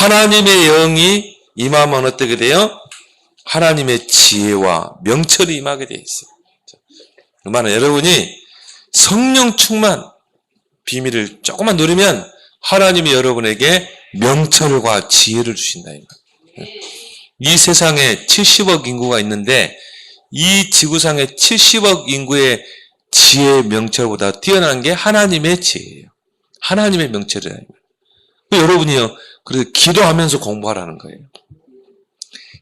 하나님의 영이 임하면 어떻게 돼요? 하나님의 지혜와 명철이 임하게 돼 있어요. 그러면 여러분이 성령 충만 비밀을 조금만 누리면 하나님이 여러분에게 명철과 지혜를 주신다. 이 세상에 70억 인구가 있는데 이 지구상의 70억 인구의 지혜 명철보다 뛰어난 게 하나님의 지혜예요. 하나님의 명철이에요. 여러분이요, 그래서 기도하면서 공부하라는 거예요.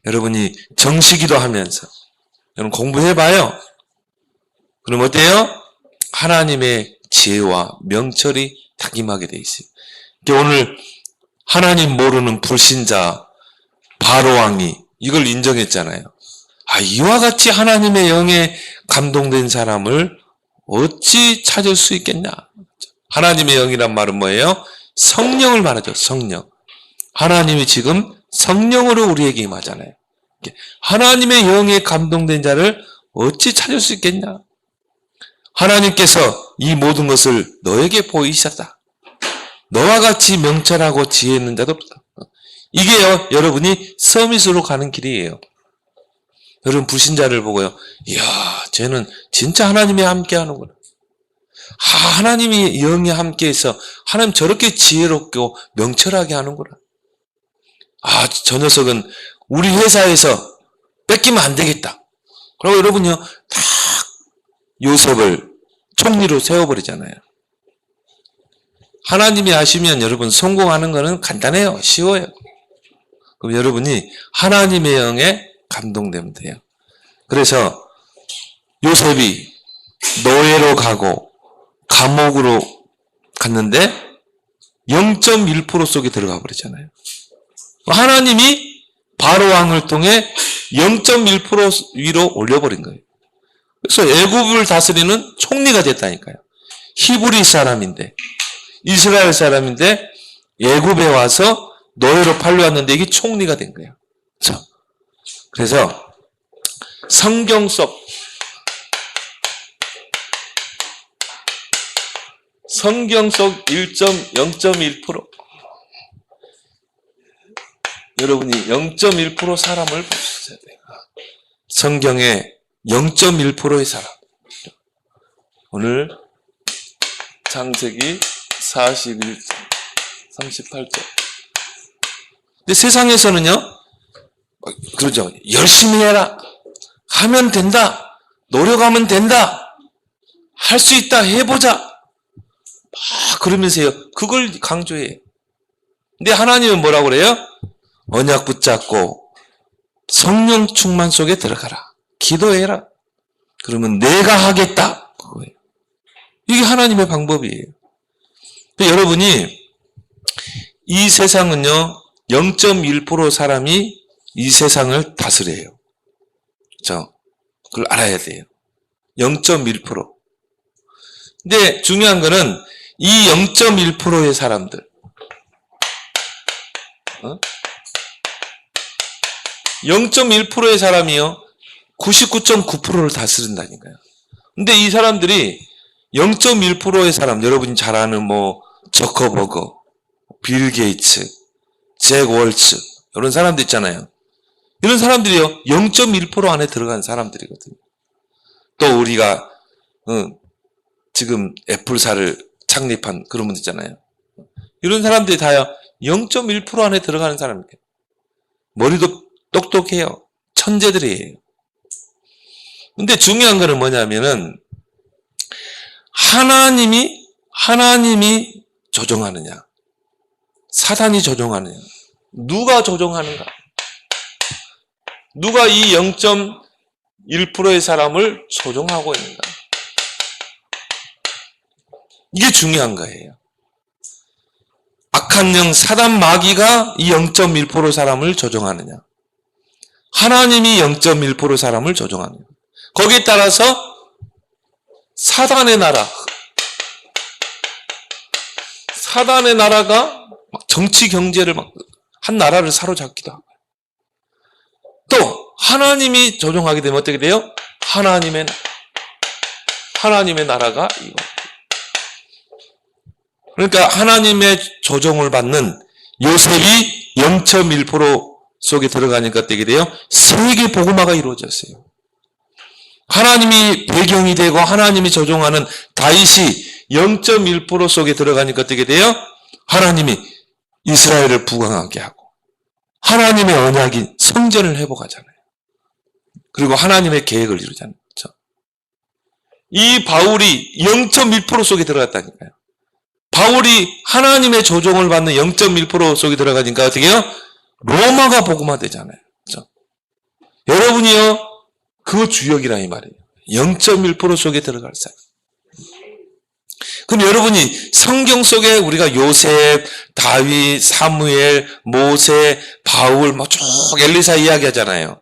여러분이 정시기도 하면서 여러분 공부해봐요. 그럼 어때요? 하나님의 지혜와 명철이 딱 임하게 돼 있어요. 오늘 하나님 모르는 불신자 바로왕이 이걸 인정했잖아요. 이와 같이 하나님의 영에 감동된 사람을 어찌 찾을 수 있겠냐? 하나님의 영이란 말은 뭐예요? 성령을 말하죠. 성령. 하나님이 지금 성령으로 우리에게 임하잖아요. 하나님의 영에 감동된 자를 어찌 찾을 수 있겠냐? 하나님께서 이 모든 것을 너에게 보이셨다. 너와 같이 명철하고 지혜 있는 자도 없다. 이게요, 여러분이 서밋으로 가는 길이에요. 여러분 불신자를 보고요, 이야, 쟤는 진짜 하나님이 함께 하는구나. 하나님이 영이 함께해서 하나님 저렇게 지혜롭고 명철하게 하는구나. 저 녀석은 우리 회사에서 뺏기면 안 되겠다. 그리고 여러분요, 딱 요셉을 총리로 세워버리잖아요. 하나님이 하시면 여러분 성공하는 거는 간단해요. 쉬워요. 그럼 여러분이 하나님의 영에 감동되면 돼요. 그래서 요셉이 노예로 가고 감옥으로 갔는데 0.1% 속에 들어가 버리잖아요. 하나님이 바로왕을 통해 0.1% 위로 올려버린 거예요. 그래서 애굽을 다스리는 총리가 됐다니까요. 히브리 사람인데, 이스라엘 사람인데 애굽에 와서 노예로 팔려왔는데 이게 총리가 된 거예요. 그래서 성경 속 0.1% 여러분이 0.1% 사람을 보셔야 돼요. 성경의 0.1%의 사람. 오늘 창세기 41장 38절. 근데 세상에서는요, 그러죠. 열심히 해라. 하면 된다. 노력하면 된다. 할 수 있다. 해보자. 그러면서요, 그걸 강조해요. 근데 하나님은 뭐라고 그래요? 언약 붙잡고 성령 충만 속에 들어가라. 기도해라. 그러면 내가 하겠다. 그거예요. 이게 하나님의 방법이에요. 여러분이 이 세상은요, 0.1% 사람이 이 세상을 다스려요. 그걸 알아야 돼요. 0.1%. 근데 중요한 거는 이 0.1%의 사람들, 0.1%의 사람이요, 99.9%를 다스린다니까요. 근데 이 사람들이 0.1%의 사람, 여러분이 잘 아는 저커버거, 빌 게이츠, 잭 월츠, 이런 사람들 있잖아요. 이런 사람들이요, 0.1% 안에 들어간 사람들이거든요. 또 우리가 지금 애플사를 창립한 그런 분들 있잖아요. 이런 사람들이 다요, 0.1% 안에 들어가는 사람이에요. 머리도 똑똑해요. 천재들이에요. 근데 중요한 거는 뭐냐면은 하나님이 조종하느냐, 사단이 조종하느냐, 누가 조종하는가? 누가 이 0.1%의 사람을 조종하고 있는가? 이게 중요한 거예요. 악한 영, 사단 마귀가 이 0.1% 사람을 조종하느냐, 하나님이 0.1% 사람을 조종하느냐. 거기에 따라서 사단의 나라가 정치 경제를 한 나라를 사로잡기도 하고, 또 하나님이 조종하게 되면 어떻게 돼요? 하나님의 나라가 이거. 그러니까 하나님의 조종을 받는 요셉이 0.1% 속에 들어가니까 어떻게 돼요? 세계 복음화가 이루어졌어요. 하나님이 배경이 되고 하나님이 조종하는 다윗이 0.1% 속에 들어가니까 어떻게 돼요? 하나님이 이스라엘을 부강하게 하고 하나님의 언약인 성전을 회복하잖아요. 그리고 하나님의 계획을 이루잖아요. 그렇죠? 이 바울이 0.1% 속에 들어갔다니까요. 바울이 하나님의 조종을 받는 0.1% 속에 들어가니까 어떻게 해요? 로마가 복음화 되잖아요. 그렇죠? 여러분이요, 그 주역이라 이 말이에요. 0.1% 속에 들어갈 사람. 그럼 여러분이 성경 속에 우리가 요셉, 다윗, 사무엘, 모세, 바울, 쭉 엘리사 이야기하잖아요.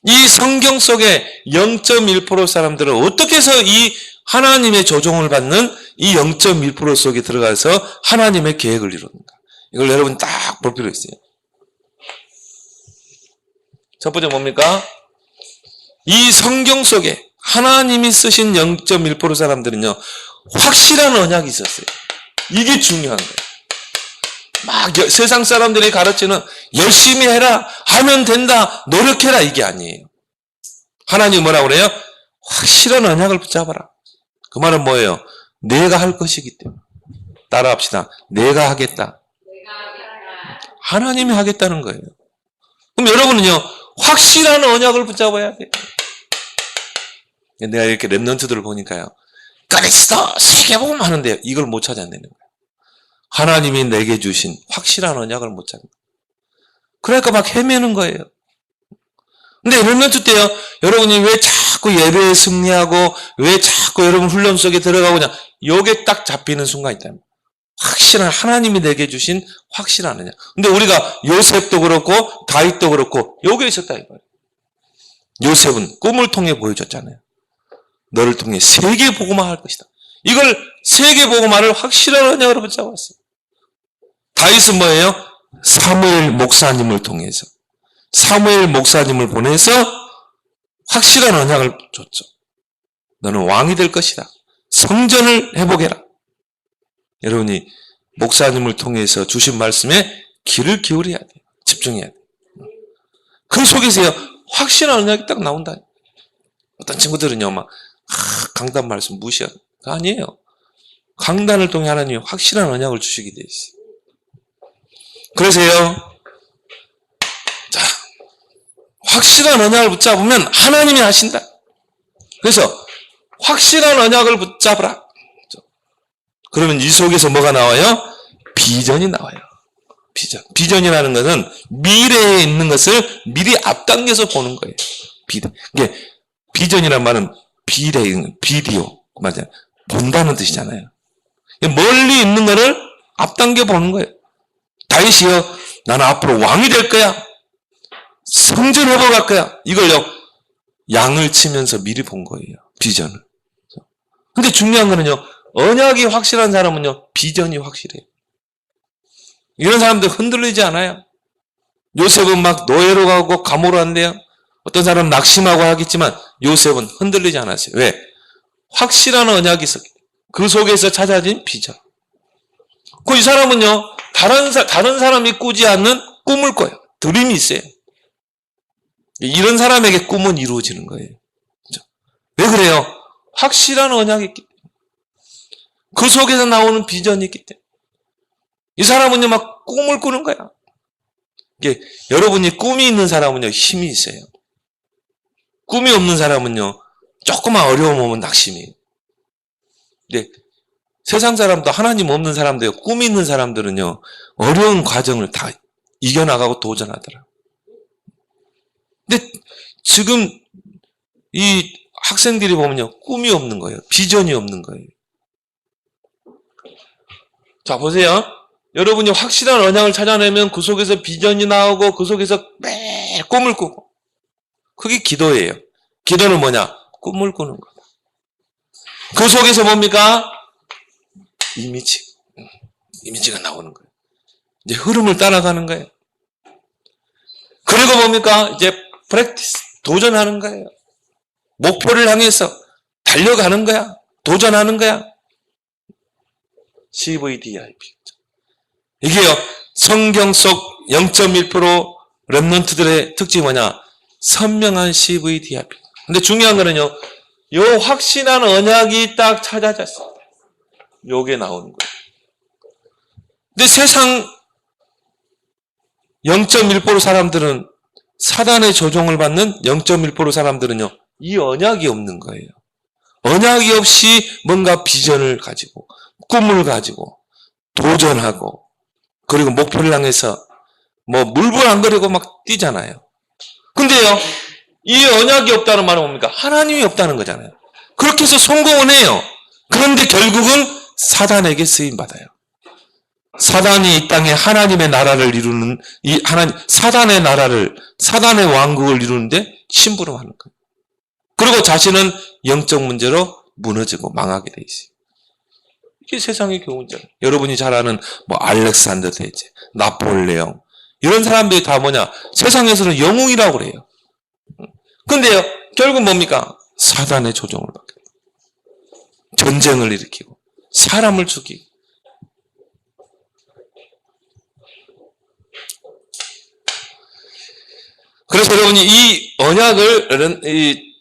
이 성경 속에 0.1% 사람들은 어떻게 해서 이 하나님의 조종을 받는 이 0.1% 속에 들어가서 하나님의 계획을 이루는가? 이걸 여러분 딱 볼 필요 있어요. 첫 번째 뭡니까? 이 성경 속에 하나님이 쓰신 0.1% 사람들은요, 확실한 언약이 있었어요. 이게 중요한 거예요. 막 세상 사람들이 가르치는 열심히 해라, 하면 된다, 노력해라, 이게 아니에요. 하나님 뭐라고 그래요? 확실한 언약을 붙잡아라. 그 말은 뭐예요? 내가 할 것이기 때문에. 따라합시다. 내가 하겠다. 하나님이 하겠다는 거예요. 그럼 여러분은요, 확실한 언약을 붙잡아야 돼요. 내가 이렇게 랩런트들을 보니까요, 그리스도 세계복음 하는데요, 이걸 못 찾아내는 거예요. 하나님이 내게 주신 확실한 언약을 못 찾는 거예요. 그러니까 막 헤매는 거예요. 근데 랩런트 때요, 여러분이 왜 자꾸 예배에 승리하고 왜 자꾸 여러분 훈련 속에 들어가고냐, 요게 딱 잡히는 순간이 있다. 확실한 하나님이 내게 주신 확실한 언약. 근데 우리가 요셉도 그렇고 다윗도 그렇고 요게 있었다 이 말이에요. 요셉은 꿈을 통해 보여줬잖아요. 너를 통해 세계 복음화 할 것이다. 이걸 세계 복음화를 확실한 언약으로 붙잡았어요. 다윗은 뭐예요? 사무엘 목사님을 통해서 사무엘 목사님을 보내서 확실한 언약을 줬죠. 너는 왕이 될 것이다. 성전을 회복해라. 여러분이 목사님을 통해서 주신 말씀에 귀를 기울여야 돼요. 집중해야 돼요. 그 속에서요, 확실한 언약이 딱 나온다. 어떤 친구들은요, 막 강단 말씀 무시하는. 아니에요. 강단을 통해 하나님이 확실한 언약을 주시게 돼 있어요. 그래서요, 자, 확실한 언약을 붙잡으면 하나님이 하신다. 그래서 확실한 언약을 붙잡으라. 그러면 이 속에서 뭐가 나와요? 비전이 나와요. 비전. 비전이라는 것은 미래에 있는 것을 미리 앞당겨서 보는 거예요. 비전. 이게 비전이란 말은 비디오 맞아요. 본다는 뜻이잖아요. 멀리 있는 거를 앞당겨 보는 거예요. 다윗이요, 나는 앞으로 왕이 될 거야. 성전 회복할 거야. 이걸요, 양을 치면서 미리 본 거예요. 비전을. 근데 중요한 거는요, 언약이 확실한 사람은요, 비전이 확실해요. 이런 사람들 흔들리지 않아요. 요셉은 막 노예로 가고 감옥으로 간대요. 어떤 사람은 낙심하고 하겠지만 요셉은 흔들리지 않았어요. 왜? 확실한 언약이 있었기 때문에. 그 속에서 찾아진 비전. 이 사람은요, 다른 사람이 꾸지 않는 꿈을 꿔요. 드림이 있어요. 이런 사람에게 꿈은 이루어지는 거예요. 그렇죠? 왜 그래요? 확실한 언약이 있기 때문에. 그 속에서 나오는 비전이 있기 때문에. 이 사람은요, 막 꿈을 꾸는 거야. 이게 여러분이 꿈이 있는 사람은요, 힘이 있어요. 꿈이 없는 사람은요, 조그만 어려움 오면 낙심이에요. 근데 세상 사람도 하나님 없는 사람도요, 꿈이 있는 사람들은요, 어려운 과정을 다 이겨나가고 도전하더라. 근데 지금 이 학생들이 보면요, 꿈이 없는 거예요. 비전이 없는 거예요. 자, 보세요. 여러분이 확실한 언약을 찾아내면 그 속에서 비전이 나오고 그 속에서 매일 꿈을 꾸고. 그게 기도예요. 기도는 뭐냐? 꿈을 꾸는 거다. 그 속에서 뭡니까? 이미지가 나오는 거예요. 이제 흐름을 따라가는 거예요. 그리고 뭡니까? 이제 프랙티스, 도전하는 거예요. 목표를 향해서 달려가는 거야. 도전하는 거야. CVDIP. 이게요, 성경 속 0.1% 렘넌트들의 특징이 뭐냐? 선명한 CVD 앞에. 근데 중요한 거는요, 요 확신한 언약이 딱 찾아졌어요. 요게 나오는 거예요. 근데 세상 0.1% 사람들은, 사단의 조종을 받는 0.1% 사람들은요, 이 언약이 없는 거예요. 언약이 없이 뭔가 비전을 가지고, 꿈을 가지고, 도전하고, 그리고 목표를 향해서 뭐 물불안거리고 막 뛰잖아요. 근데요, 이 언약이 없다는 말은 뭡니까? 하나님이 없다는 거잖아요. 그렇게 해서 성공은 해요. 그런데 결국은 사단에게 쓰임받아요. 사단이 이 땅에 하나님의 나라를 이루는, 사단의 나라를, 사단의 왕국을 이루는데 심부름하는 거예요. 그리고 자신은 영적 문제로 무너지고 망하게 돼 있어요. 이게 세상의 교훈이잖아요. 여러분이 잘 아는 뭐 알렉산더 대제, 나폴레옹, 이런 사람들이 다 뭐냐? 세상에서는 영웅이라고 그래요. 근데요, 결국 뭡니까? 사단의 조종을 받게 돼요. 전쟁을 일으키고, 사람을 죽이고. 그래서 여러분이 이 언약을,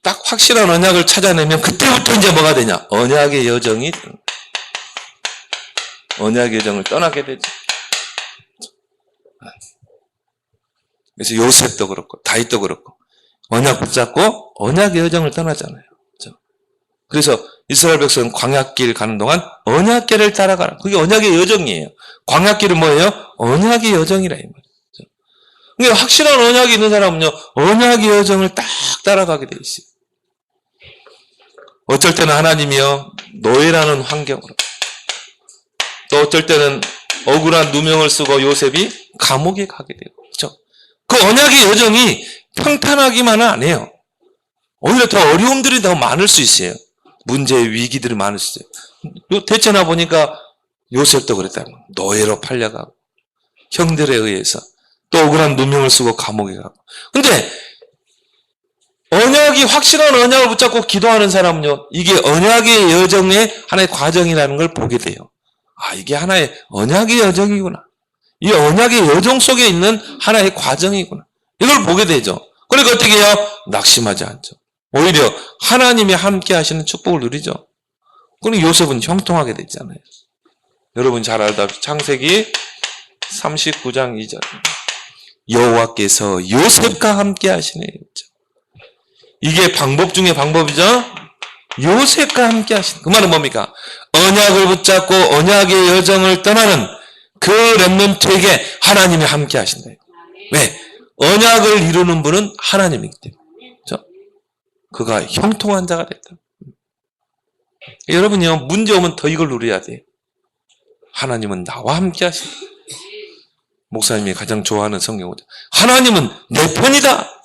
딱 확실한 언약을 찾아내면 그때부터 이제 뭐가 되냐? 언약의 여정을 떠나게 되죠. 그래서 요셉도 그렇고 다윗도 그렇고 언약 붙잡고 언약의 여정을 떠나잖아요. 그래서 이스라엘 백성은 광야길 가는 동안 언약길을 따라가라. 그게 언약의 여정이에요. 광야길은 뭐예요? 언약의 여정이라 이 말이에요. 그러니까 확실한 언약이 있는 사람은요, 언약의 여정을 딱 따라가게 돼 있어요. 어쩔 때는 하나님이요, 노예라는 환경으로, 또 어쩔 때는 억울한 누명을 쓰고 요셉이 감옥에 가게 되고, 그렇죠? 그 언약의 여정이 평탄하기만은 안 해요. 오히려 더 어려움들이 더 많을 수 있어요. 문제, 위기들이 많을 수 있어요. 대체나 보니까 요셉도 그랬다. 노예로 팔려가고, 형들에 의해서 또 억울한 누명을 쓰고 감옥에 가고. 근데 언약이, 확실한 언약을 붙잡고 기도하는 사람은요, 이게 언약의 여정의 하나의 과정이라는 걸 보게 돼요. 아, 이게 하나의 언약의 여정이구나. 이 언약의 여정 속에 있는 하나의 과정이구나. 이걸 보게 되죠. 그러니까 어떻게 해요? 낙심하지 않죠. 오히려 하나님이 함께 하시는 축복을 누리죠. 그럼 요셉은 형통하게 됐잖아요. 여러분 잘 알다 창세기 39장 2절. 여호와께서 요셉과 함께 하시네. 이게 방법 중에 방법이죠. 요셉과 함께 하시는. 그 말은 뭡니까? 언약을 붙잡고 언약의 여정을 떠나는 그 렘넌트에게 하나님이 함께 하신다. 왜? 언약을 이루는 분은 하나님이기 때문에. 그렇죠? 그가 형통한 자가 됐다. 여러분이요, 문제 오면 더 이걸 누려야 돼요. 하나님은 나와 함께 하신다. 목사님이 가장 좋아하는 성경구절. 하나님은 내 편이다.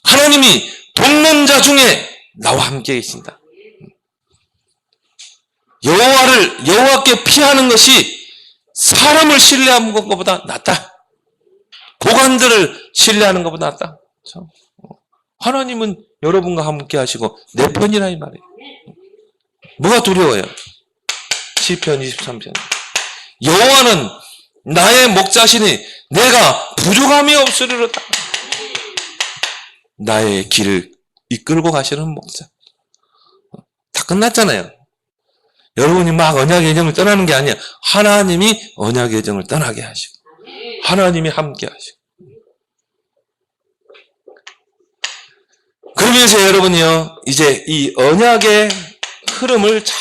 하나님이 돕는 자 중에 나와 함께 계신다. 여호와께 피하는 것이 사람을 신뢰하는 것보다 낫다. 보관들을 신뢰하는 것보다 낫다. 그렇죠? 하나님은 여러분과 함께 하시고 내 편이라 이 말이에요. 뭐가 두려워요? 시편 23편. 여호와는 나의 목자시니 내가 부족함이 없으리로다. 나의 길을 이끌고 가시는 목자. 다 끝났잖아요. 여러분이 막 언약의 여정을 떠나는 게 아니야. 하나님이 언약의 여정을 떠나게 하시고 하나님이 함께 하시고. 그러면서 여러분이요, 이제 이 언약의 흐름을 잘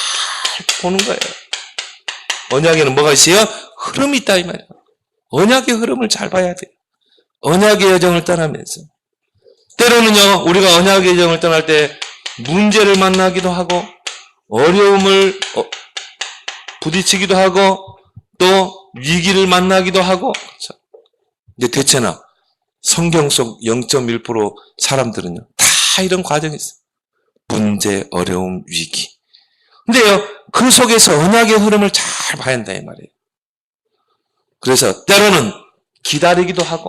보는 거예요. 언약에는 뭐가 있어요? 흐름이 있다 이 말이에요. 언약의 흐름을 잘 봐야 돼요. 언약의 여정을 떠나면서. 때로는요, 우리가 언약의 여정을 떠날 때 문제를 만나기도 하고 어려움을 부딪히기도 하고 또 위기를 만나기도 하고. 그렇죠? 이제 대체나 성경 속 0.1% 사람들은요, 다 이런 과정이 있어요. 문제, 어려움, 위기. 근데요, 그 속에서 언약의 흐름을 잘 봐야 한다 이 말이에요. 그래서 때로는 기다리기도 하고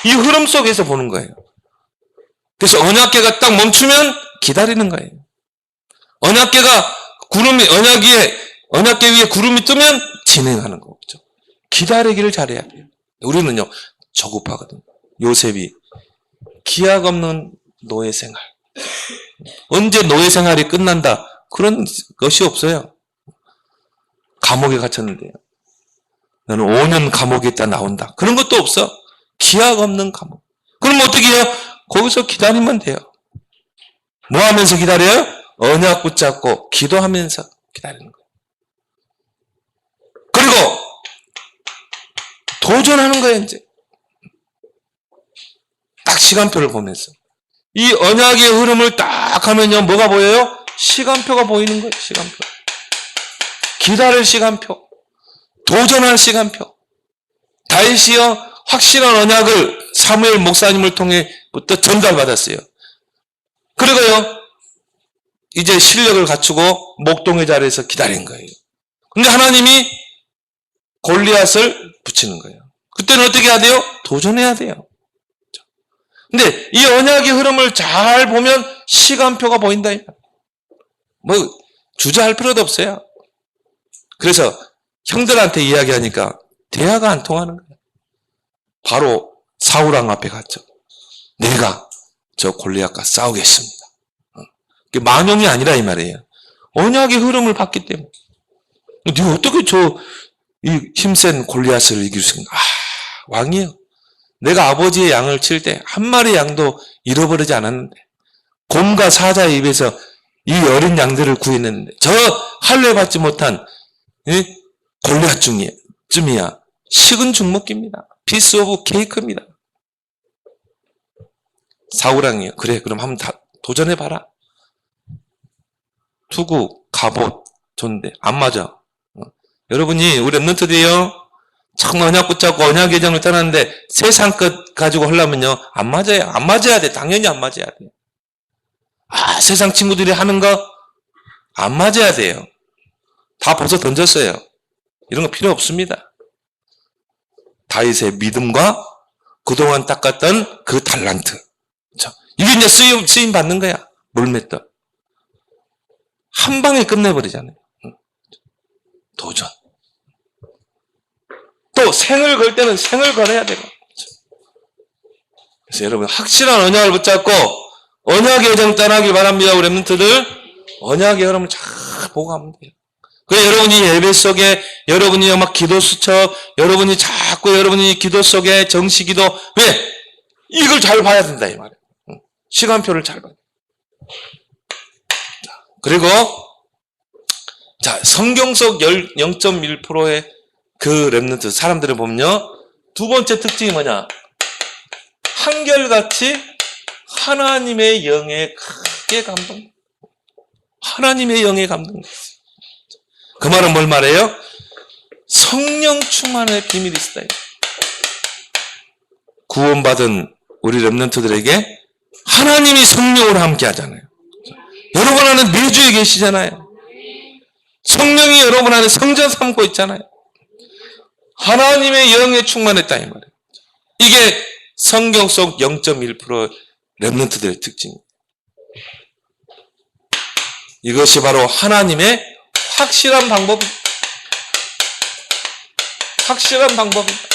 이 흐름 속에서 보는 거예요. 그래서 언약궤가 딱 멈추면 기다리는 거예요. 언약궤 위에 구름이 뜨면 진행하는 거죠. 기다리기를 잘해야 돼요. 우리는요, 조급하거든요. 요셉이 기약 없는 노예 생활. 언제 노예 생활이 끝난다. 그런 것이 없어요. 감옥에 갇혔는데요. 너는 5년 감옥에 있다 나온다. 그런 것도 없어. 기약 없는 감옥. 그럼 어떻게 해요? 거기서 기다리면 돼요. 뭐 하면서 기다려요? 언약 붙잡고 기도하면서 기다리는 거예요. 그리고 도전하는 거예요, 이제. 딱 시간표를 보면서. 이 언약의 흐름을 딱 하면요, 뭐가 보여요? 시간표가 보이는 거예요, 시간표. 기다릴 시간표. 도전할 시간표. 다윗이요, 확실한 언약을 사무엘 목사님을 통해부터 전달받았어요. 그리고요, 이제 실력을 갖추고 목동의 자리에서 기다린 거예요. 근데 하나님이 골리앗을 붙이는 거예요. 그때는 어떻게 해야 돼요? 도전해야 돼요. 근데 이 언약의 흐름을 잘 보면 시간표가 보인다. 뭐 주저할 필요도 없어요. 그래서 형들한테 이야기하니까 대화가 안 통하는 거예요. 바로 사울왕 앞에 갔죠. 내가 저 골리앗과 싸우겠습니다. 만용이 아니라 이 말이에요. 언약의 흐름을 봤기 때문에. 네가 어떻게 이 힘센 골리앗을 이길 수 있나? 왕이요. 내가 아버지의 양을 칠 때 한 마리 양도 잃어버리지 않았는데, 곰과 사자의 입에서 이 어린 양들을 구해냈는데, 저 할례 받지 못한 골리앗 쯤이야 식은 죽 먹기입니다. 피스 오브 케이크입니다. 사울왕이요. 그래, 그럼 한번 도전해봐라. 투구, 갑옷 줬는데 안 맞아. 여러분이 우리 랩런트들이요, 참 언약 붙잡고 언약 예정을 떠났는데 세상 것 가지고 하려면요, 안 맞아요. 안 맞아야 돼. 당연히 안 맞아야 돼. 세상 친구들이 하는 거 안 맞아야 돼요. 다 벌써 던졌어요. 이런 거 필요 없습니다. 다윗의 믿음과 그동안 닦았던 그 달란트. 이게 이제 쓰임 받는 거야. 물맷떡. 한 방에 끝내버리잖아요. 도전. 또 생을 걸 때는 생을 걸어야 되고. 그래서 여러분 확실한 언약을 붙잡고 언약의 여정 떠나길 바랍니다. 우리 랩런트들 언약의 흐름을 잘 보고 가면 돼요. 그래서 여러분이 예배 속에 여러분이 막 기도 수첩, 여러분이 자꾸 여러분이 기도 속에 정시기도, 왜? 이걸 잘 봐야 된다 이 말이에요. 시간표를 잘 봐야 돼요. 그리고 자, 성경 속 0.1%의 그 랩런트 사람들을 보면요, 두 번째 특징이 뭐냐? 한결같이 하나님의 영에 크게 감동. 하나님의 영에 감동. 그 말은 뭘 말해요? 성령 충만의 비밀이 있다. 구원받은 우리 랩런트들에게 하나님이 성령으로 함께 하잖아요. 여러분 안에 내주에 계시잖아요. 성령이 여러분 안에 성전 삼고 있잖아요. 하나님의 영에 충만했다 이 말이에요. 이게 성경 속 0.1% 랩런트들의 특징입니다. 이것이 바로 하나님의 확실한 방법입니다. 확실한 방법입니다.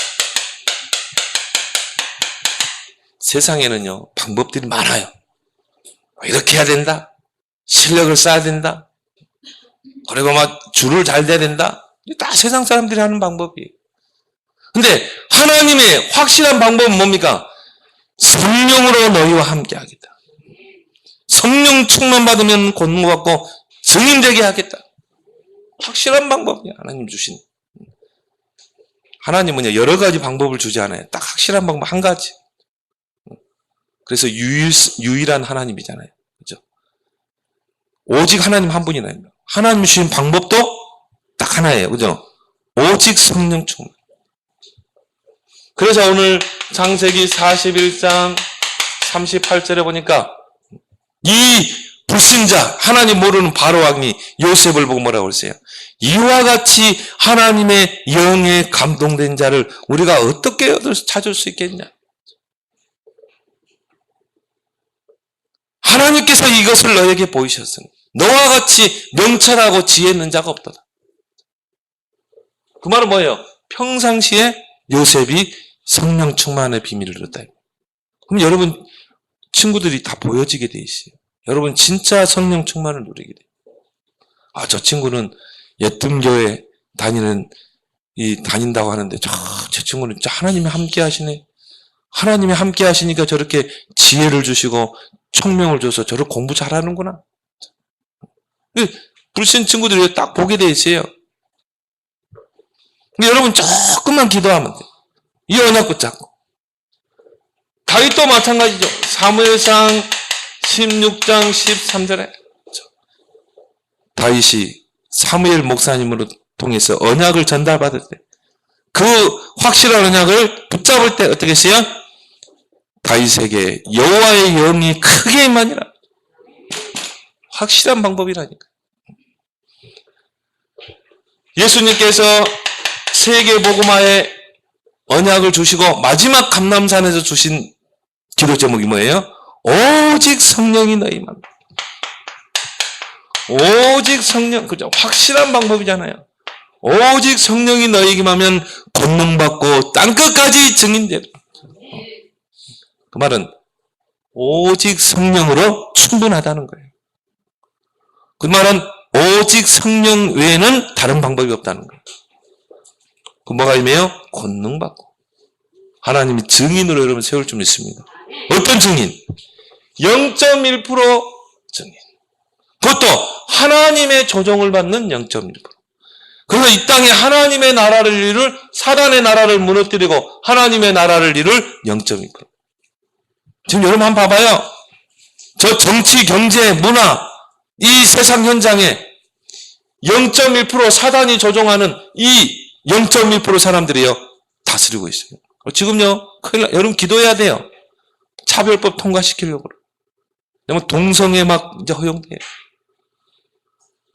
세상에는요, 방법들이 많아요. 이렇게 해야 된다. 실력을 쌓아야 된다. 그리고 막 줄을 잘 대야 된다. 다 세상 사람들이 하는 방법이에요. 근데 하나님의 확실한 방법은 뭡니까? 성령으로 너희와 함께 하겠다. 성령 충만 받으면 권고받고 증인 되게 하겠다. 확실한 방법이야. 하나님 주신. 하나님은요, 여러 가지 방법을 주지 않아요. 딱 확실한 방법 한 가지. 그래서 유일한 하나님이잖아요. 그죠? 오직 하나님 한 분이나. 하나님 주신 방법도 딱 하나예요. 그죠? 오직 성령 충만. 그래서 오늘 창세기 41장 38절에 보니까 이 불신자, 하나님 모르는 바로 왕이 요셉을 보고 뭐라고 그랬어요? 이와 같이 하나님의 영에 감동된 자를 우리가 어떻게 찾을 수 있겠냐? 하나님께서 이것을 너에게 보이셨으니 너와 같이 명철하고 지혜 있는 자가 없도다. 그 말은 뭐예요? 평상시에 요셉이 성령 충만의 비밀을 얻었다. 그럼 여러분 친구들이 다 보여지게 돼 있어요. 여러분 진짜 성령 충만을 누리게 돼. 아, 저 친구는 예뜸 교회 다닌다고 하는데 저 친구는 진짜 하나님이 함께 하시네. 하나님이 함께 하시니까 저렇게 지혜를 주시고 총명을 줘서 저렇게 공부 잘하는구나. 불신 친구들이 딱 보게 돼 있어요. 근데 여러분 조금만 기도하면 돼요. 이 언약 붙잡고. 다윗도 마찬가지죠. 사무엘상 16장 13절에 다윗이 사무엘 목사님으로 통해서 언약을 전달받을 때 그 확실한 언약을 붙잡을 때 어떻게 했어요? 다윗에게 여호와의 영이 크게 임하니라. 확실한 방법이라니까. 예수님께서 세계 복음화에 언약을 주시고 마지막 감람산에서 주신 기도 제목이 뭐예요? 오직 성령이 너희만. 오직 성령, 그죠? 확실한 방법이잖아요. 오직 성령이 너희에게만 하면 권능받고 땅끝까지 증인되라. 그 말은 오직 성령으로 충분하다는 거예요. 그 말은 오직 성령 외에는 다른 방법이 없다는 거예요. 그 뭐가 임해요? 권능받고. 하나님이 증인으로 여러분 세울 줄 믿습니다. 어떤 증인? 0.1% 증인. 그것도 하나님의 조종을 받는 0.1%. 그래서 이 땅에 하나님의 나라를 이룰, 사단의 나라를 무너뜨리고 하나님의 나라를 이룰 0.2%. 지금 여러분 한번 봐봐요. 저 정치, 경제, 문화, 이 세상 현장에 0.1% 사단이 조종하는 이 0.1% 사람들이요 다스리고 있어요. 지금요 큰일 나. 여러분 기도해야 돼요. 차별법 통과시키려고. 왜냐면 동성애 막 이제 허용돼요.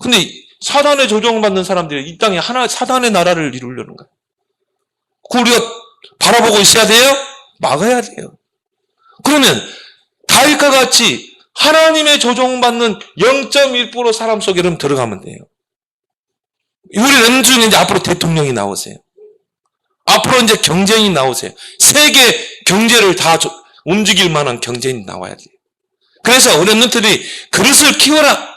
근데 사단의 조종받는 사람들이 이 땅에 사단의 나라를 이루려는 거예요. 그걸 우리가 바라보고 있어야 돼요? 막아야 돼요. 그러면 다윗과 같이 하나님의 조종받는 0.1% 사람 속에 여러분 들어가면 돼요. 우리 렘 중에 이제 앞으로 대통령이 나오세요. 앞으로 이제 경쟁이 나오세요. 세계 경제를 다 움직일 만한 경쟁이 나와야 돼요. 그래서 우리 렘넌트들이 그릇을 키워라.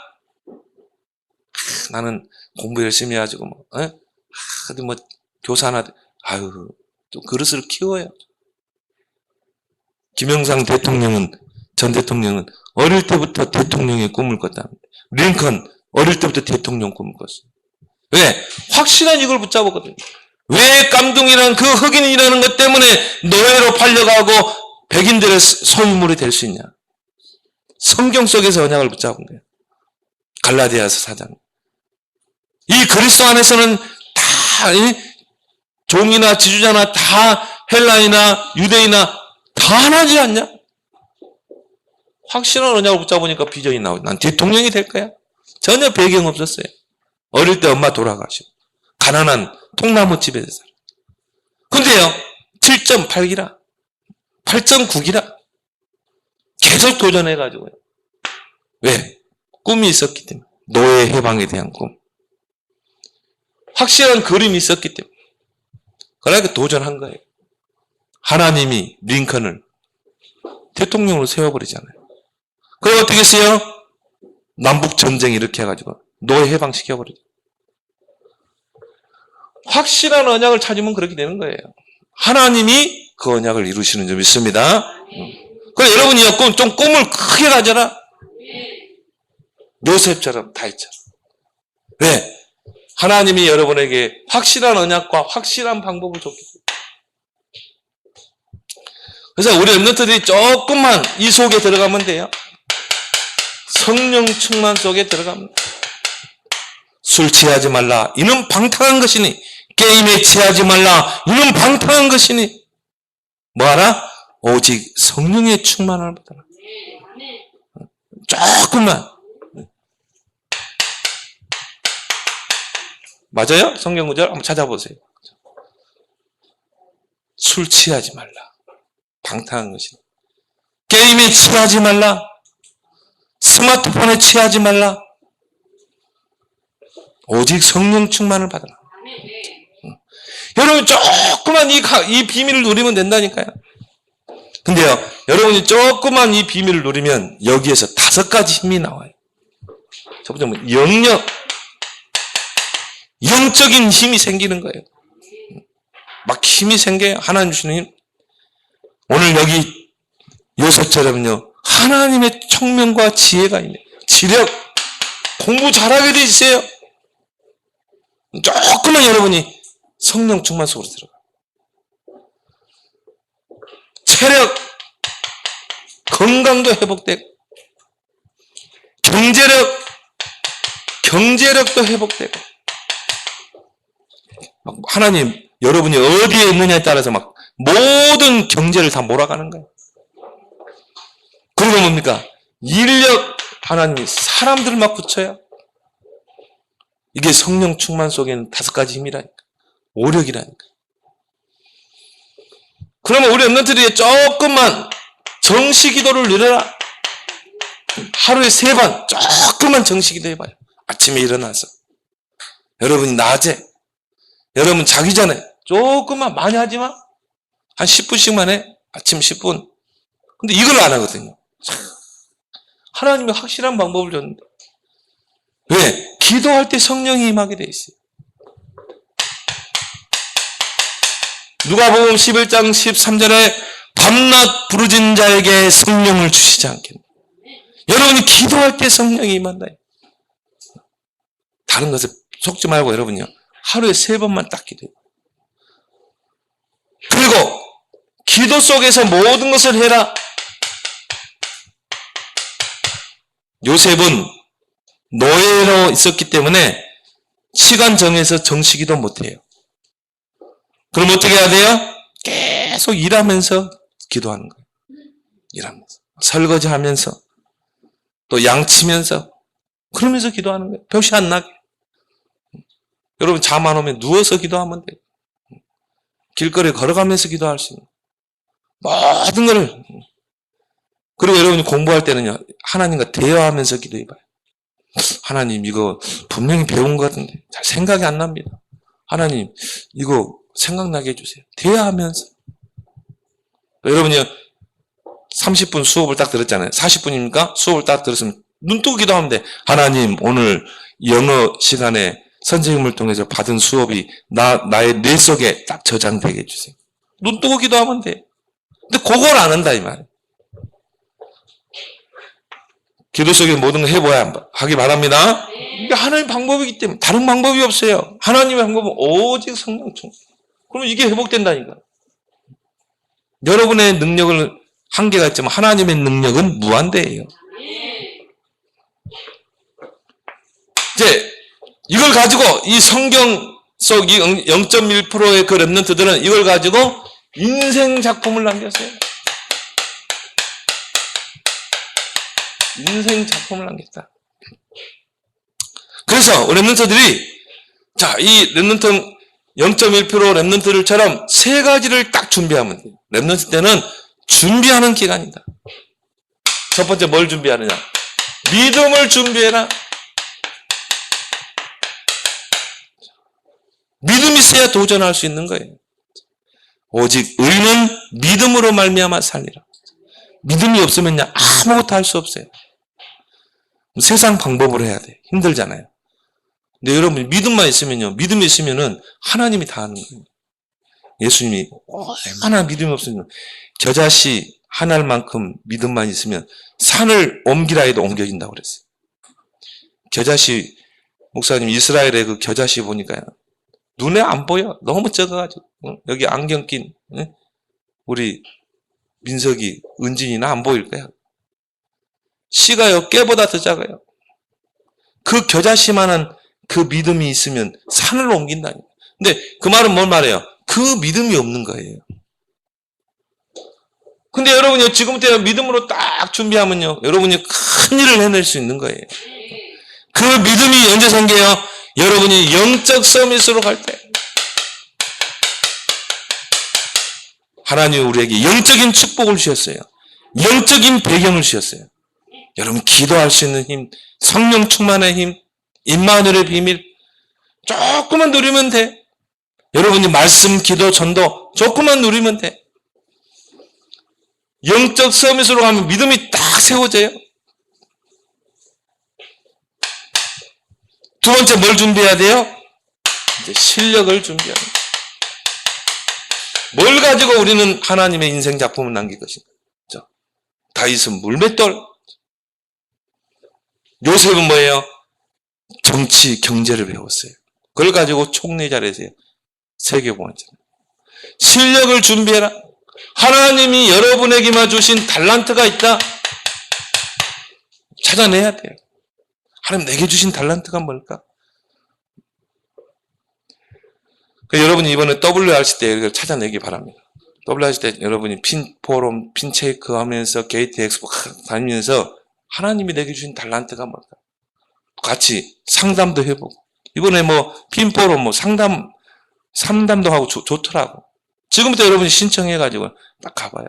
나는 공부 열심히 해가지고 어디 뭐 교사나 또 그릇을 키워요. 김영삼 전 대통령은 어릴 때부터 대통령의 꿈을 꿨다. 링컨 어릴 때부터 대통령 꿈을 꿨어요. 왜? 확실한 이걸 붙잡았거든요. 왜 깜둥이라는 그 흑인이라는 것 때문에 노예로 팔려가고 백인들의 소유물이 될 수 있냐? 성경 속에서 언약을 붙잡은 거예요. 갈라디아서 4장. 이 그리스도 안에서는 다 종이나 지주자나 다 헬라이나 유대이나 다 하나지 않냐? 확실한 언약을 붙잡으니까 비전이 나오죠. 난 대통령이 될 거야. 전혀 배경 없었어요. 어릴 때 엄마 돌아가시고 가난한 통나무 집에서 살아. 근데요 7.8기라 8.9기라 계속 도전해가지고요. 왜? 꿈이 있었기 때문에. 노예 해방에 대한 꿈. 확실한 그림이 있었기 때문에. 그러니까 도전한 거예요. 하나님이 링컨을 대통령으로 세워버리잖아요. 그럼 어떻게 했어요? 남북전쟁 이렇게 해가지고 노예 해방시켜버리죠. 확실한 언약을 찾으면 그렇게 되는 거예요. 하나님이 그 언약을 이루시는 줄 믿습니다. 그래 여러분이요 좀 꿈을 크게 가져라. 요셉처럼 다윗처럼. 왜? 하나님이 여러분에게 확실한 언약과 확실한 방법을 줬기 때문에. 그래서 우리 렘넌트들이 조금만 이 속에 들어가면 돼요. 성령 충만 속에 들어가면 돼요. 술 취하지 말라. 이는 방탕한 것이니. 게임에 취하지 말라. 이는 방탕한 것이니. 뭐하라? 오직 성령의 충만을 받아라. 조금만. 맞아요? 성경 구절 한번 찾아보세요. 술 취하지 말라. 방탕한 것이니. 게임에 취하지 말라. 스마트폰에 취하지 말라. 오직 성령 충만을 받아라. 여러분 조그만 이 비밀을 누리면 된다니까요. 근데요, 여러분이 조그만 이 비밀을 누리면 여기에서 5가지 힘이 나와요. 첫 번째, 영적인 힘이 생기는 거예요. 막 힘이 생겨요. 하나님 주시는 힘. 오늘 여기 요셉처럼요, 하나님의 총명과 지혜가 있네. 지력, 공부 잘하게 돼 있어요. 조금만 여러분이 성령 충만 속으로 들어가. 체력, 건강도 회복되고, 경제력도 회복되고, 하나님, 여러분이 어디에 있느냐에 따라서 막 모든 경제를 다 몰아가는 거예요. 그리고 뭡니까? 인력, 하나님이 사람들을 막 붙여요. 이게 성령 충만 속에는 5가지 힘이라니까. 오력이라니까. 그러면 우리 랩런트들이 조금만 정시 기도를 늘려라. 하루에 3번 조금만 정시 기도 해봐요. 아침에 일어나서. 여러분이 낮에, 여러분 자기 전에 조금만, 많이 하지 마. 한 10분씩만 해. 아침 10분. 근데 이걸 안 하거든요. 하나님이 확실한 방법을 줬는데. 왜? 기도할 때 성령이 임하게 돼 있어요. 누가복음 11장 13절에 밤낮 부르짖는 자에게 성령을 주시지 않겠나. 여러분이 기도할 때 성령이 임한다. 다른 것에 속지 말고 여러분요, 하루에 3번만 딱 기도해요. 그리고 기도 속에서 모든 것을 해라. 요셉은 노예로 있었기 때문에 시간 정해서 정시기도 못해요. 그럼 어떻게 해야 돼요? 계속 일하면서 기도하는 거예요. 일하면서. 설거지하면서, 또 양치면서, 그러면서 기도하는 거예요. 병시 안 나게. 여러분 잠 안 오면 누워서 기도하면 돼요. 길거리 걸어가면서 기도할 수 있는 모든 것을. 그리고 여러분이 공부할 때는요, 하나님과 대화하면서 기도해봐요. 하나님, 이거 분명히 배운 것 같은데 잘 생각이 안 납니다. 하나님, 이거 생각나게 해주세요. 대화하면서. 여러분이 30분 수업을 딱 들었잖아요. 40분입니까? 수업을 딱 들었으면 눈 뜨고 기도하면 돼. 하나님, 오늘 영어 시간에 선생님을 통해서 받은 수업이 나의 뇌 속에 딱 저장되게 해주세요. 눈 뜨고 기도하면 돼. 근데 그걸 안 한다 이 말이에요. 기도 속에 모든 걸 해봐야 하기 바랍니다. 이게 하나님의 방법이기 때문에 다른 방법이 없어요. 하나님의 방법은 오직 성령 충만. 그러면 이게 회복된다니까. 여러분의 능력을 한계가 있지만 하나님의 능력은 무한대예요. 이제 이걸 가지고 이 성경 속 이 0.1%의 그 랩런트들은 이걸 가지고 인생 작품을 남겼어요. 인생 작품을 남겼다. 그래서 랩런트들이, 자, 이 랩런트 0.1% 랩런트들처럼 3가지를 딱 준비하면 돼요. 랩런트 때는 준비하는 기간이다. 첫 번째 뭘 준비하느냐? 믿음을 준비해라. 믿음이 있어야 도전할 수 있는 거예요. 오직 의는 믿음으로 말미암아 살리라. 믿음이 없으면요, 아무것도 할 수 없어요. 세상 방법으로 해야 돼. 힘들잖아요. 근데 여러분, 믿음만 있으면요, 믿음이 있으면은 하나님이 다 하는 거예요. 예수님이 얼마나 믿음이 없으면 겨자씨 하나만큼 믿음만 있으면 산을 옮기라 해도 옮겨진다고 그랬어요. 겨자씨, 목사님 이스라엘의 그 겨자씨 보니까요, 눈에 안 보여. 너무 적어가지고. 여기 안경 낀 우리 민석이, 은진이나 안 보일 거야. 씨가요, 깨보다 더 작아요. 그 겨자씨만한 그 믿음이 있으면 산을 옮긴다니. 근데 그 말은 뭔 말이에요? 그 믿음이 없는 거예요. 근데 여러분이 지금부터 믿음으로 딱 준비하면요, 여러분이 큰 일을 해낼 수 있는 거예요. 그 믿음이 언제 생겨요? 여러분이 영적 서밋으로 갈 때. 하나님이 우리에게 영적인 축복을 주셨어요. 영적인 배경을 주셨어요. 여러분 기도할 수 있는 힘, 성령 충만의 힘, 임마누엘의 비밀 조금만 누리면 돼. 여러분이 말씀, 기도, 전도 조금만 누리면 돼. 영적 서밋으로 가면 믿음이 딱 세워져요. 두 번째 뭘 준비해야 돼요? 이제 실력을 준비해야 돼요. 뭘 가지고 우리는 하나님의 인생 작품을 남길 것인가? 다윗은 물맷돌. 요셉은 뭐예요? 정치, 경제를 배웠어요. 그걸 가지고 총리 자리에서 세계공헌했잖아요. 실력을 준비해라. 하나님이 여러분에게만 주신 달란트가 있다. 찾아내야 돼요. 하나님 내게 주신 달란트가 뭘까? 여러분이 이번에 WRC 때 이걸 찾아내기 바랍니다. WRC 때 여러분이 핀포럼, 핀체이크 하면서 게이트 엑스포 다니면서 하나님이 내게 주신 달란트가 뭘까? 같이 상담도 해보고. 이번에 핀포럼 상담도 하고 좋더라고. 지금부터 여러분이 신청해가지고 딱 가봐요.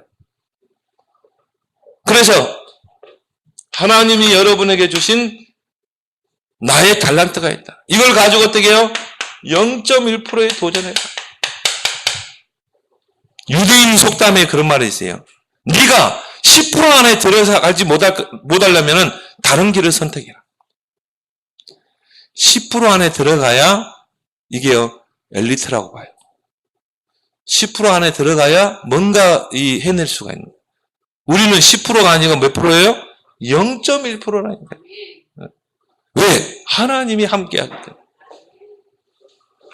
그래서 하나님이 여러분에게 주신 나의 달란트가 있다. 이걸 가지고 어떻게 해요? 0.1%에 도전해라. 유대인 속담에 그런 말이 있어요. 네가 10% 안에 들어가지 못하려면 다른 길을 선택해라. 10% 안에 들어가야 이게요 엘리트라고 봐요. 10% 안에 들어가야 뭔가 해낼 수가 있는 거예요. 우리는 10%가 아니고 몇 프로예요? 0.1%라니까. 왜? 하나님이 함께하기 때문에.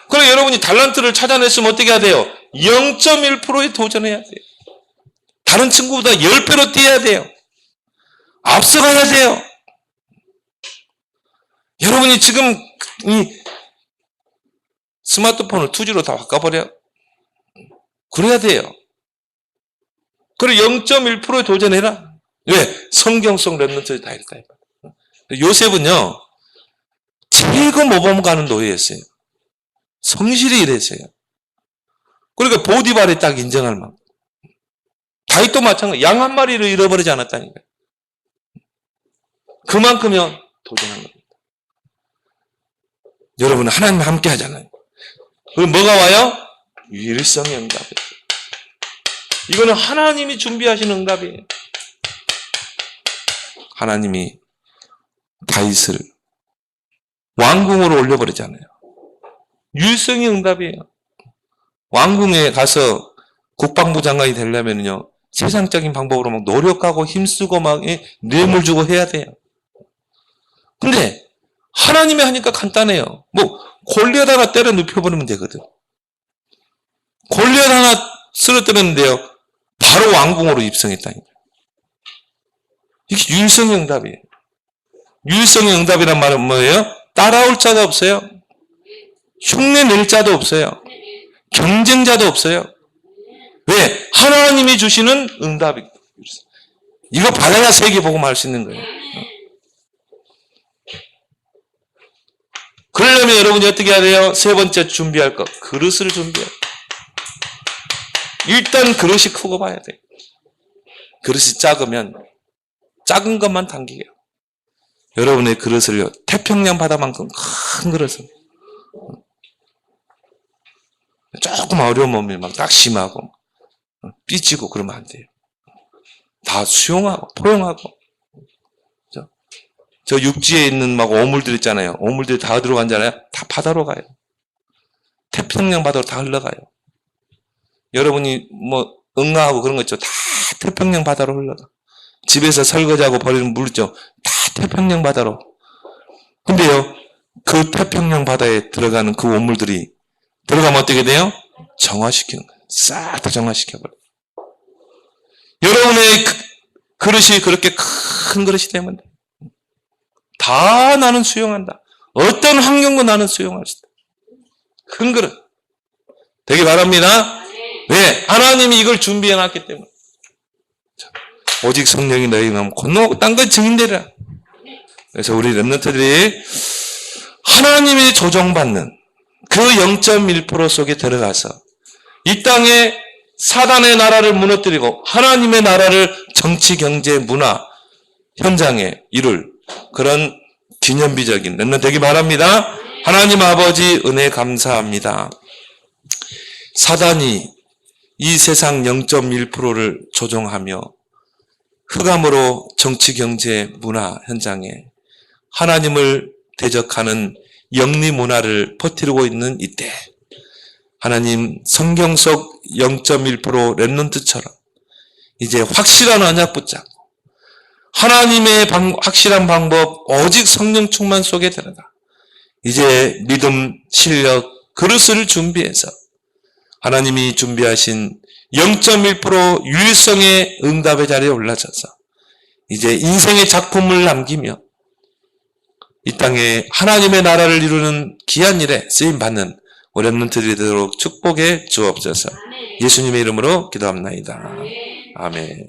그럼 여러분이 달란트를 찾아냈으면 어떻게 해야 돼요? 0.1%에 도전해야 돼요. 다른 친구보다 10배로 뛰어야 돼요. 앞서가야 돼요. 여러분이 지금 이 스마트폰을 2G로 다 바꿔버려. 그래야 돼요. 그래 0.1%에 도전해라. 왜? 성경 속 렘넌트들이 다 이랬다. 요셉은요. 최고 모범 가는 노예였어요. 성실히 일했어요. 그러니까 보디발이 딱 인정할 만큼. 다윗도 마찬가지. 양 한 마리를 잃어버리지 않았다니까요. 그만큼요 도전한 겁니다. 여러분은 하나님 함께 하잖아요. 그럼 뭐가 와요? 유일성의 응답이에요. 이거는 하나님이 준비하신 응답이에요. 하나님이 다윗을 왕궁으로 올려버리잖아요. 유일성의 응답이에요. 왕궁에 가서 국방부 장관이 되려면요 세상적인 방법으로 막 노력하고 힘쓰고 막 뇌물 주고 해야 돼요. 근데 하나님이 하니까 간단해요. 골리앗 하나 때려 눕혀버리면 되거든. 골리앗 하나 쓰러뜨렸는데요 바로 왕궁으로 입성했다니까요. 이게 유일성의 응답이에요. 유일성의 응답이란 말은 뭐예요? 따라올 자가 없어요. 흉내 낼 자도 없어요. 경쟁자도 없어요. 왜? 하나님이 주시는 응답이에요. 이거 받아야 세계복음 할 수 있는 거예요. 그러려면 여러분이 어떻게 해야 돼요? 세 번째 준비할 것. 그릇을 준비해야 돼요. 일단 그릇이 크고 봐야 돼요. 그릇이 작으면 작은 것만 당기게요. 여러분의 그릇을요. 태평양 바다만큼 큰 그릇을. 조금 어려운 몸이 막 낙심하고 삐지고 그러면 안 돼요. 다 수용하고 포용하고. 저 육지에 있는 막 오물들 있잖아요. 오물들이 다 어디로 간잖아요. 다 바다로 가요. 태평양 바다로 다 흘러가요. 여러분이 응아하고 그런 거 있죠. 다 태평양 바다로 흘러가. 집에서 설거지하고 버리는 물 있죠. 다 태평양 바다로. 근데요, 그 태평양 바다에 들어가는 그 오물들이 들어가면 어떻게 돼요? 정화시키는 거예요. 싹 다 정화시켜버려요. 여러분의 그릇이 그렇게 큰 그릇이 되면 돼요. 다 나는 수용한다. 어떤 환경도 나는 수용할 수 있다. 큰 그릇. 되기 바랍니다. 왜? 하나님이 이걸 준비해놨기 때문에. 오직 성령이 너희 마음 건너고 딴 건 증인되라. 그래서 우리 렘넌트들이 하나님이 조정받는 그 0.1% 속에 들어가서 이 땅에 사단의 나라를 무너뜨리고 하나님의 나라를 정치, 경제, 문화 현장에 이룰 그런 기념비적인 렘넌트 되기 바랍니다. 하나님 아버지 은혜 감사합니다. 사단이 이 세상 0.1%를 조종하며 흑암으로 정치, 경제, 문화 현장에 하나님을 대적하는 영리 문화를 퍼뜨리고 있는 이때 하나님 성경 속 0.1% 렘넌트처럼 이제 확실한 언약 붙잡고 하나님의 확실한 방법 오직 성령 충만 속에 들어가 이제 믿음, 실력, 그릇을 준비해서 하나님이 준비하신 0.1% 유일성의 응답의 자리에 올라서서 이제 인생의 작품을 남기며 이 땅에 하나님의 나라를 이루는 귀한 일에 쓰임받는 우리 렘넌트들이 되도록 축복해 주옵소서. 예수님의 이름으로 기도합나이다. 아멘.